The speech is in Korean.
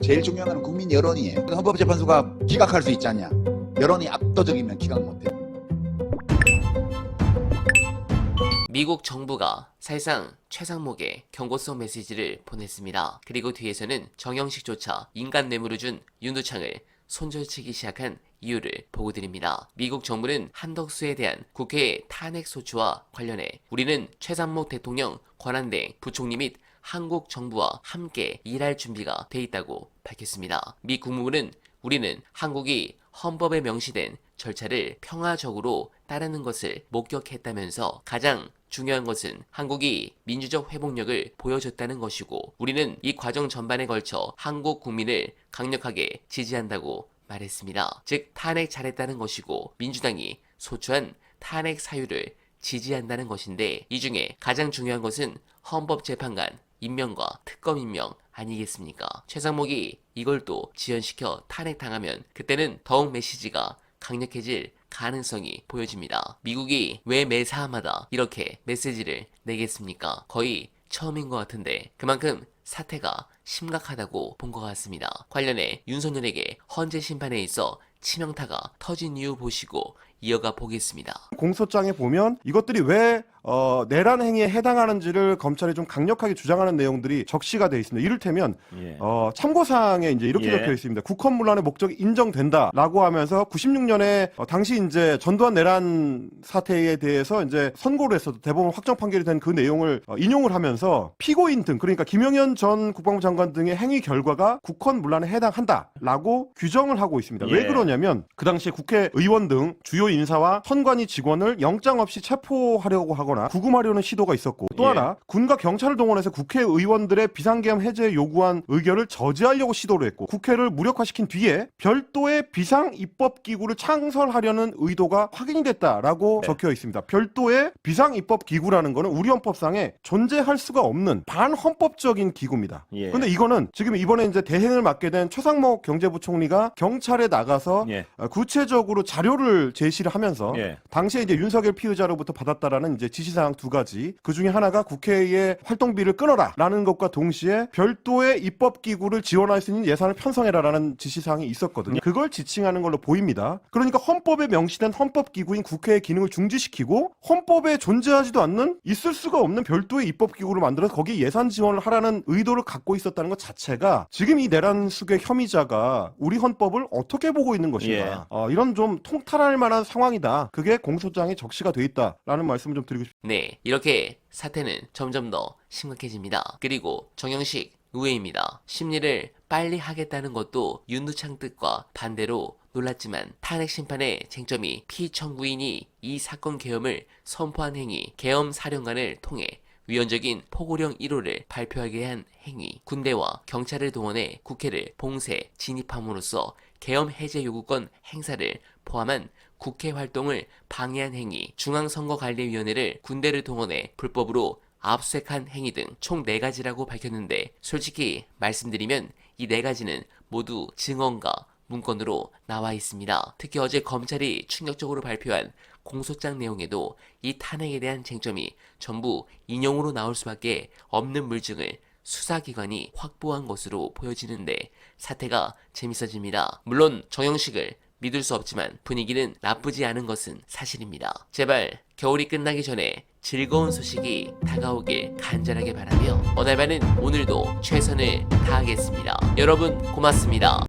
제일 중요한 건 국민 여론이에요. 헌법재판소가 기각할 수 있지 않냐. 여론이 압도적이면 기각 못해. 미국 정부가 사실상 최상목에 경고성 메시지를 보냈습니다. 그리고 뒤에서는 정영식조차 인간 뇌물을 준 윤두창을 손절치기 시작한 이유를 보고 드립니다. 미국 정부는 한덕수에 대한 국회의 탄핵 소추와 관련해 우리는 최상목 대통령 권한대행 부총리 및 한국 정부와 함께 일할 준비가 돼 있다고 밝혔습니다. 미 국무부는 우리는 한국이 헌법에 명시된 절차를 평화적으로 따르는 것을 목격했다면서 가장 중요한 것은 한국이 민주적 회복력을 보여줬다는 것이고 우리는 이 과정 전반에 걸쳐 한국 국민을 강력하게 지지한다고 말했습니다. 즉 탄핵 잘했다는 것이고 민주당이 소추한 탄핵 사유를 지지한다는 것인데 이 중에 가장 중요한 것은 헌법재판관 임명과 특검 임명 아니겠습니까? 최상목이 이걸 또 지연시켜 탄핵당하면 그때는 더욱 메시지가 강력해질 가능성이 보여집니다. 미국이 왜 매 사안마다 이렇게 메시지를 내겠습니까? 거의 처음인 것 같은데 그만큼 사태가 심각하다고 본 것 같습니다. 관련해 윤석열에게 헌재 심판에 있어 치명타가 터진 이유 보시고 이어가 보겠습니다. 공소장에 보면 이것들이 왜 내란 행위에 해당하는지를 검찰이 좀 강력하게 주장하는 내용들이 적시가 되어 있습니다. 이를테면 참고사항에 이제 이렇게 적혀 있습니다. 국헌문란의 목적이 인정된다라고 하면서 96년에 당시 이제 전두환 내란 사태에 대해서 이제 선고를 했어도 대법원 확정 판결이 된 그 내용을 인용을 하면서 피고인 등 그러니까 김영현 전 국방부 장관 등의 행위 결과가 국헌문란에 해당한다라고 규정을 하고 있습니다. 왜 그러냐면 그 당시에 국회의원 등 주요 인사와 선관위 직원을 영장 없이 체포하려고 하거나 구금하려는 시도가 있었고 또 하나 군과 경찰을 동원해서 국회의원들의 비상계엄 해제 요구한 의결을 저지하려고 시도를 했고 국회를 무력화시킨 뒤에 별도의 비상입법기구를 창설하려는 의도가 확인이 됐다라고 적혀 있습니다. 별도의 비상입법기구라는 거는 우리 헌법상에 존재할 수가 없는 반헌법적인 기구입니다. 그런데 이거는 지금 이번에 이제 대행을 맡게 된 최상목 경제부총리가 경찰에 나가서 구체적으로 자료를 제시를 하면서 당시에 이제 윤석열 피의자로부터 받았다라는 이제 지시사항 두 가지 그 중에 하나가 국회의 활동비를 끊어라라는 것과 동시에 별도의 입법기구를 지원할 수 있는 예산을 편성해라라는 지시사항이 있었거든요. 그걸 지칭하는 걸로 보입니다. 그러니까 헌법에 명시된 헌법기구인 국회의 기능을 중지시키고 헌법에 존재하지도 않는 있을 수가 없는 별도의 입법기구를 만들어서 거기에 예산 지원을 하라는 의도를 갖고 있었다는 것 자체가 지금 이 내란 수의 혐의자가 우리 헌법을 어떻게 보고 있는 것인가 이런 좀 통탄할 만한 상황이다. 그게 공소장에 적시가 돼 있다라는 말씀을 좀 드리고 싶습니다. 네, 이렇게 사태는 점점 더 심각해집니다. 그리고 정영식 의회입니다. 심리를 빨리 하겠다는 것도 윤두창 뜻과 반대로 놀랐지만 탄핵 심판의 쟁점이 피청구인이 이 사건 계엄을 선포한 행위, 계엄 사령관을 통해 위헌적인 포고령 1호를 발표하게 한 행위, 군대와 경찰을 동원해 국회를 봉쇄, 진입함으로써 계엄 해제 요구권 행사를 포함한 국회 활동을 방해한 행위, 중앙선거관리위원회를 군대를 동원해 불법으로 압수수색한 행위 등 총 4가지라고 밝혔는데 솔직히 말씀드리면 이 4가지는 모두 증언과 문건으로 나와 있습니다. 특히 어제 검찰이 충격적으로 발표한 공소장 내용에도 이 탄핵에 대한 쟁점이 전부 인용으로 나올 수밖에 없는 물증을 수사기관이 확보한 것으로 보여지는데 사태가 재밌어집니다. 물론 정영식을 믿을 수 없지만 분위기는 나쁘지 않은 것은 사실입니다. 제발 겨울이 끝나기 전에 즐거운 소식이 다가오길 간절하게 바라며 어날바는 오늘도 최선을 다하겠습니다. 여러분 고맙습니다.